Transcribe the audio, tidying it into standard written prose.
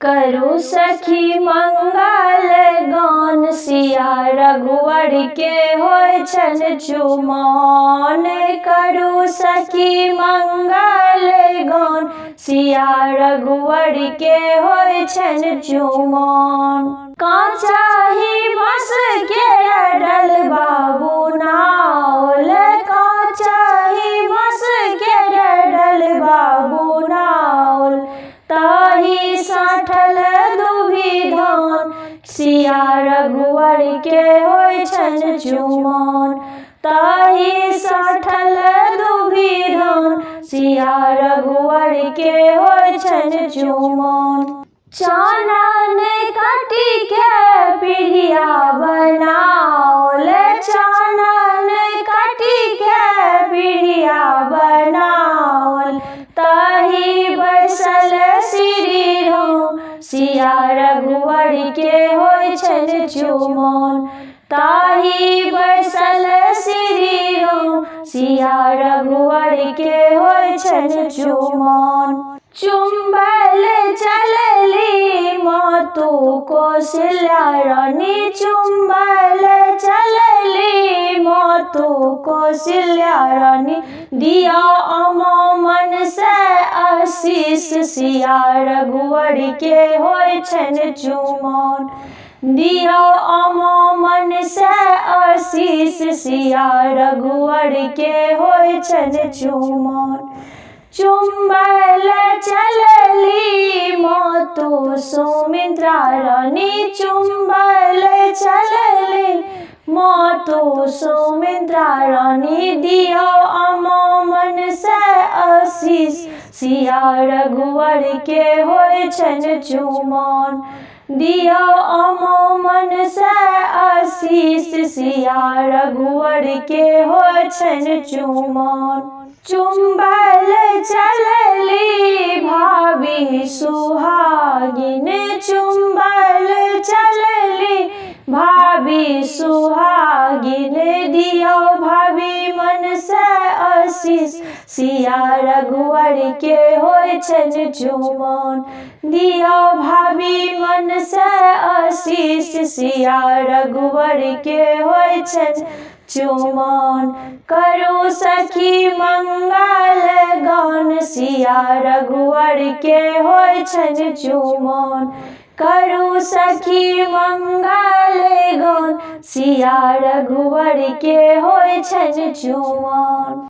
करू सखी मंगल गान सिया रघुवर के होय छन चुमाओन। करू सखी मंगल गान सिया रघुवर के होय छन चुमाओन। काचाही बस के डल बाबू नाओल। काचाही बस के डल बाबू नाओल। ताही साठल दुभी धान सिया रघुवर के होय छन चुमाओन। ताही साठल दुभी धान सिया रघुवर के होय छन चुमाओन। चानन काटी के पीढ़िया बनाओल। चानन काटी के पीढ़िया बनाओल। ताही बैसल श्री राम सिया रघुवर के होय छन चुमाओन। ताही बैसल श्री राम सिया रघुवर के होय छन चुमाओन। चुंबल चलली मातु कौशल्या रानी। चुंबल चलली मातु कौशल्या रानी। दिया अमन से आशीष सिया रघुवर के होय छन चुमाओन। दिया अमन से आशीष सिया रघुवर के होय छन चुमाओन। चुंबल चलली मातु सुमित्रा रानी। चुंबल चलली मातु सुमित्रा रानी। दिया अमन से आशीष सिया रघुवर के होय छन चुमाओन। दिया अमन से आशीष सिया रघुवर के होय छन चुमाओन। चुंबल चलली भाभी सुहागिन। चुंबल चलली भाभी सुहागिन। दिया भाभी मन से आशीष सिया रघुवर के होय छन चुमाओन। दिया भाभी मन से आशीष सिया रघुवर के होय छन चुमाओन। करू सखी मंगल गान सिया रघुवर के होय छन चुमाओन। करू सखी मंगल गान सिया रघुवर के होय छन चुमाओन।